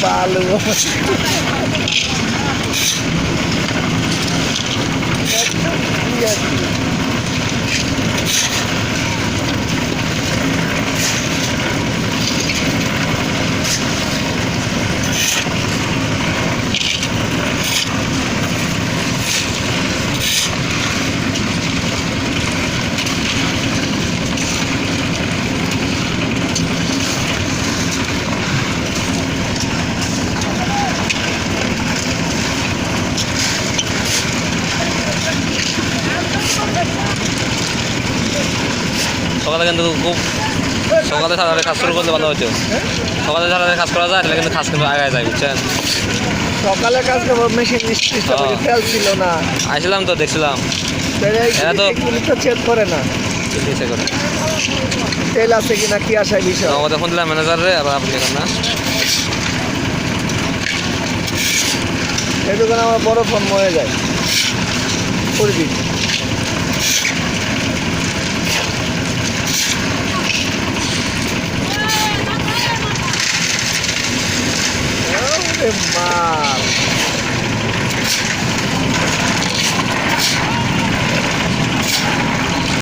বালু সকালে কিন্তু খুব সকালে সারারে কাজ শুরু করলে ভালো হতো। সকালে সারারে কাজ করা যায় তাহলে কিন্তু কাজ কিন্তু আগে যায় বুঝছেন। সকালে কাজ করবো মেশিন তেল ছিল না আসলাম তো দেখছিলাম এরা তো চেক করে না দিছে করে তেল আছে কিনা কি আসায় বিষয় আমাদের ফোন দিলাম ম্যানেজার রে আবার আপনি এখন না এই দোকানে আমার বড় ফোন মরে যায় করে দিই